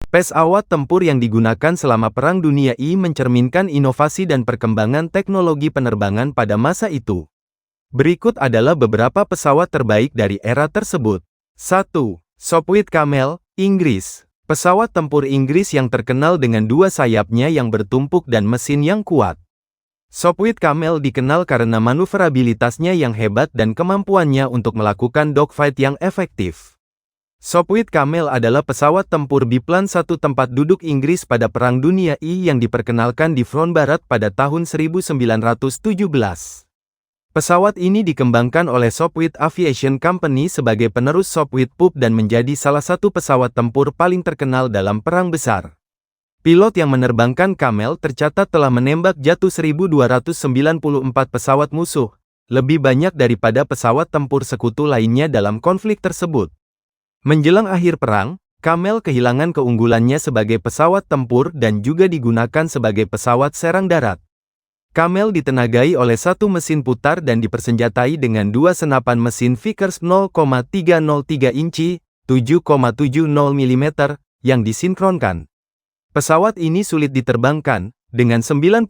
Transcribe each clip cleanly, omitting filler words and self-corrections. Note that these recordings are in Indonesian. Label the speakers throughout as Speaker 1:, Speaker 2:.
Speaker 1: Pesawat tempur yang digunakan selama Perang Dunia I mencerminkan inovasi dan perkembangan teknologi penerbangan pada masa itu. Berikut adalah beberapa pesawat terbaik dari era tersebut. 1. Sopwith Camel, Inggris. Pesawat tempur Inggris yang terkenal dengan dua sayapnya yang bertumpuk dan mesin yang kuat. Sopwith Camel dikenal karena manuverabilitasnya yang hebat dan kemampuannya untuk melakukan dogfight yang efektif. Sopwith Camel adalah pesawat tempur biplan satu tempat duduk Inggris pada Perang Dunia I yang diperkenalkan di front barat pada tahun 1917. Pesawat ini dikembangkan oleh Sopwith Aviation Company sebagai penerus Sopwith Pup dan menjadi salah satu pesawat tempur paling terkenal dalam Perang Besar. Pilot yang menerbangkan Camel tercatat telah menembak jatuh 1.294 pesawat musuh, lebih banyak daripada pesawat tempur sekutu lainnya dalam konflik tersebut. Menjelang akhir perang, Camel kehilangan keunggulannya sebagai pesawat tempur dan juga digunakan sebagai pesawat serang darat. Camel ditenagai oleh satu mesin putar dan dipersenjatai dengan dua senapan mesin Vickers 0,303 inci, 7,70 mm, yang disinkronkan. Pesawat ini sulit diterbangkan, dengan 90%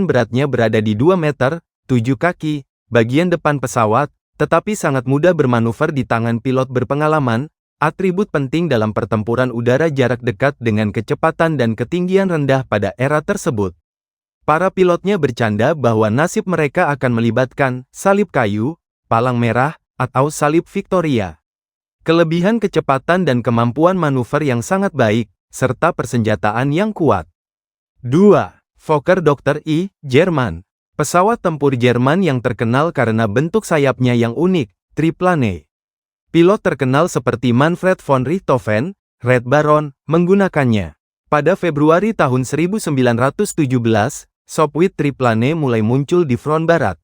Speaker 1: beratnya berada di 2 meter, 7 kaki, bagian depan pesawat, tetapi sangat mudah bermanuver di tangan pilot berpengalaman, atribut penting dalam pertempuran udara jarak dekat dengan kecepatan dan ketinggian rendah pada era tersebut. Para pilotnya bercanda bahwa nasib mereka akan melibatkan salib kayu, palang merah, atau salib Victoria. Kelebihan kecepatan dan kemampuan manuver yang sangat baik, serta persenjataan yang kuat. 2. Fokker Dr. I, Jerman. Pesawat tempur Jerman yang terkenal karena bentuk sayapnya yang unik, triplane. Pilot terkenal seperti Manfred von Richthofen, Red Baron, menggunakannya. Pada Februari tahun 1917, Sopwith triplane mulai muncul di front barat.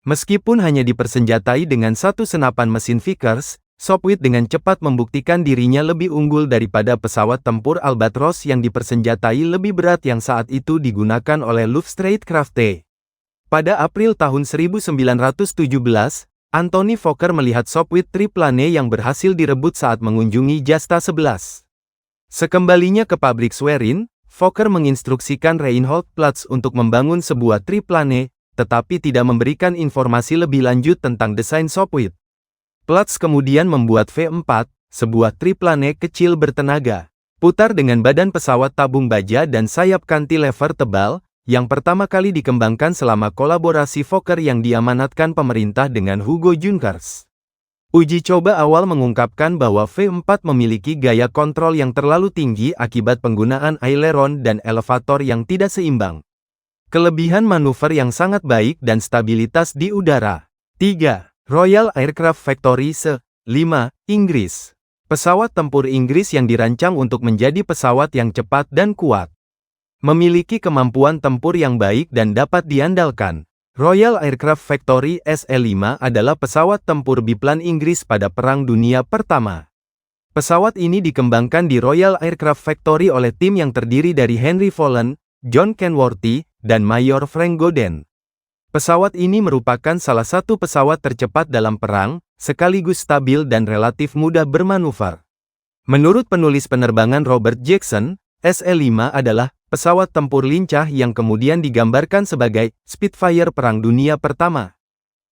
Speaker 1: Meskipun hanya dipersenjatai dengan satu senapan mesin Vickers, Sopwith dengan cepat membuktikan dirinya lebih unggul daripada pesawat tempur Albatros yang dipersenjatai lebih berat yang saat itu digunakan oleh Luftstreitkräfte. Pada April tahun 1917, Anthony Fokker melihat Sopwith triplane yang berhasil direbut saat mengunjungi Jasta 11. Sekembalinya ke pabrik Schwerin, Fokker menginstruksikan Reinhold Platz untuk membangun sebuah triplane, tetapi tidak memberikan informasi lebih lanjut tentang desain Sopwith. Platz kemudian membuat V4, sebuah triplane kecil bertenaga putar dengan badan pesawat tabung baja dan sayap cantilever tebal, yang pertama kali dikembangkan selama kolaborasi Fokker yang diamanatkan pemerintah dengan Hugo Junkers. Uji coba awal mengungkapkan bahwa V4 memiliki gaya kontrol yang terlalu tinggi akibat penggunaan aileron dan elevator yang tidak seimbang. Kelebihan manuver yang sangat baik dan stabilitas di udara. 3. Royal Aircraft Factory Se. 5, Inggris. Pesawat tempur Inggris yang dirancang untuk menjadi pesawat yang cepat dan kuat. Memiliki kemampuan tempur yang baik dan dapat diandalkan. Royal Aircraft Factory SE-5 adalah pesawat tempur biplan Inggris pada Perang Dunia Pertama. Pesawat ini dikembangkan di Royal Aircraft Factory oleh tim yang terdiri dari Henry Follen, John Kenworthy, dan Mayor Frank Godin. Pesawat ini merupakan salah satu pesawat tercepat dalam perang, sekaligus stabil dan relatif mudah bermanuver. Menurut penulis penerbangan Robert Jackson, SE-5 adalah pesawat tempur lincah yang kemudian digambarkan sebagai Spitfire Perang Dunia Pertama.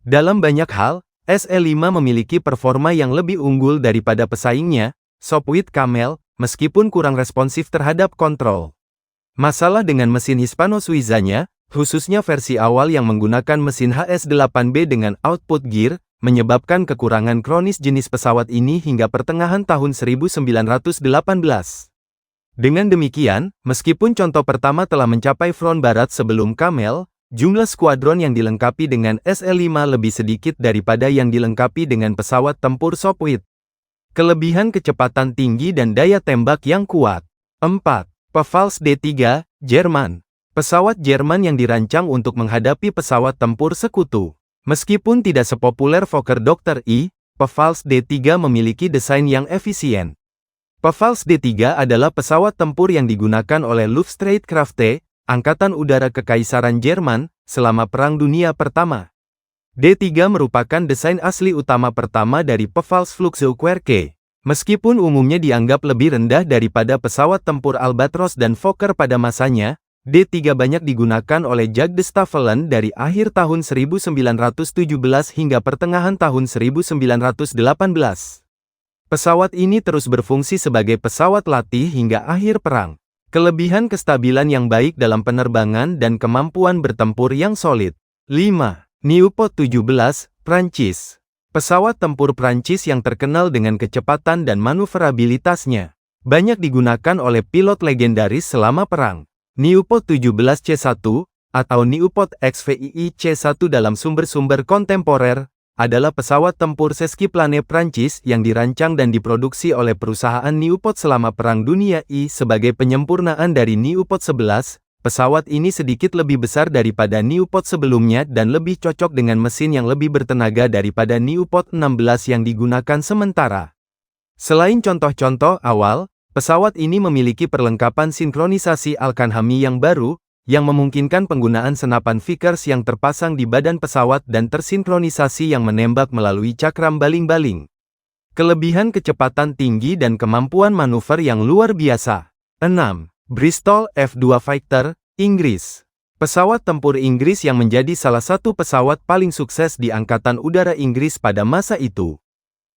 Speaker 1: Dalam banyak hal, SE-5 memiliki performa yang lebih unggul daripada pesaingnya, Sopwith Camel, meskipun kurang responsif terhadap kontrol. Masalah dengan mesin Hispano-Suizanya, khususnya versi awal yang menggunakan mesin HS-8B dengan output gear, menyebabkan kekurangan kronis jenis pesawat ini hingga pertengahan tahun 1918. Dengan demikian, meskipun contoh pertama telah mencapai front barat sebelum Camel, jumlah skuadron yang dilengkapi dengan SE-5 lebih sedikit daripada yang dilengkapi dengan pesawat tempur Sopwith. Kelebihan kecepatan tinggi dan daya tembak yang kuat. 4. Pfalz D3, Jerman. Pesawat Jerman yang dirancang untuk menghadapi pesawat tempur sekutu. Meskipun tidak sepopuler Fokker Dr. I, Pfalz D3 memiliki desain yang efisien. Pfalz D3 adalah pesawat tempur yang digunakan oleh Luftstreitkräfte, Angkatan Udara Kekaisaran Jerman, selama Perang Dunia Pertama. D3 merupakan desain asli utama pertama dari Pfalz Flugzeugwerke. Meskipun umumnya dianggap lebih rendah daripada pesawat tempur Albatros dan Fokker pada masanya, D-3 banyak digunakan oleh Jacques de Stavelin dari akhir tahun 1917 hingga pertengahan tahun 1918. Pesawat ini terus berfungsi sebagai pesawat latih hingga akhir perang. Kelebihan kestabilan yang baik dalam penerbangan dan kemampuan bertempur yang solid. 5. Nieuport 17, Prancis. Pesawat tempur Prancis yang terkenal dengan kecepatan dan manuverabilitasnya. Banyak digunakan oleh pilot legendaris selama perang. Nieuport 17C1, atau Nieuport XVII C1 dalam sumber-sumber kontemporer, adalah pesawat tempur Sesquiplane Prancis yang dirancang dan diproduksi oleh perusahaan Nieuport selama Perang Dunia I sebagai penyempurnaan dari Nieuport 11. Pesawat ini sedikit lebih besar daripada Nieuport sebelumnya dan lebih cocok dengan mesin yang lebih bertenaga daripada Nieuport 16 yang digunakan sementara. Selain contoh-contoh awal, pesawat ini memiliki perlengkapan sinkronisasi Al-Kanhami yang baru, yang memungkinkan penggunaan senapan Vickers yang terpasang di badan pesawat dan tersinkronisasi yang menembak melalui cakram baling-baling. Kelebihan kecepatan tinggi dan kemampuan manuver yang luar biasa. 6. Bristol F-2 Fighter, Inggris. Pesawat tempur Inggris yang menjadi salah satu pesawat paling sukses di Angkatan Udara Inggris pada masa itu.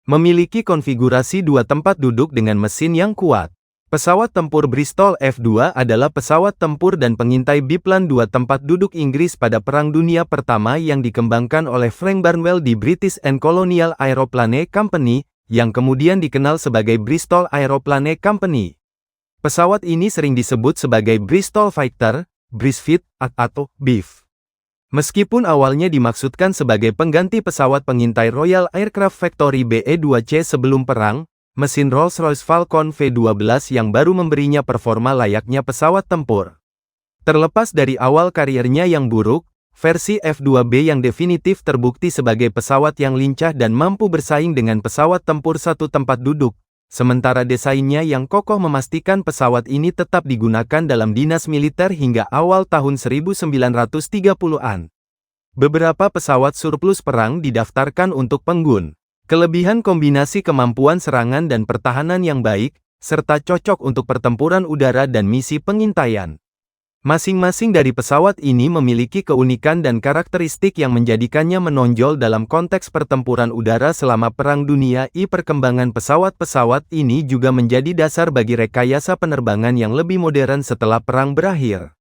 Speaker 1: Memiliki konfigurasi 2 tempat duduk dengan mesin yang kuat. Pesawat tempur Bristol F-2 adalah pesawat tempur dan pengintai biplan 2 tempat duduk Inggris pada Perang Dunia Pertama yang dikembangkan oleh Frank Barnwell di British and Colonial Aeroplane Company, yang kemudian dikenal sebagai Bristol Aeroplane Company. Pesawat ini sering disebut sebagai Bristol Fighter, Brisfit, atau BIF. Meskipun awalnya dimaksudkan sebagai pengganti pesawat pengintai Royal Aircraft Factory BE-2C sebelum perang, mesin Rolls-Royce Falcon V12 yang baru memberinya performa layaknya pesawat tempur. Terlepas dari awal karirnya yang buruk, versi F-2B yang definitif terbukti sebagai pesawat yang lincah dan mampu bersaing dengan pesawat tempur satu tempat duduk. Sementara desainnya yang kokoh memastikan pesawat ini tetap digunakan dalam dinas militer hingga awal tahun 1930-an. Beberapa pesawat surplus perang didaftarkan untuk penggun. Kelebihan kombinasi kemampuan serangan dan pertahanan yang baik, serta cocok untuk pertempuran udara dan misi pengintaian. Masing-masing dari pesawat ini memiliki keunikan dan karakteristik yang menjadikannya menonjol dalam konteks pertempuran udara selama Perang Dunia I. Perkembangan pesawat-pesawat ini juga menjadi dasar bagi rekayasa penerbangan yang lebih modern setelah perang berakhir.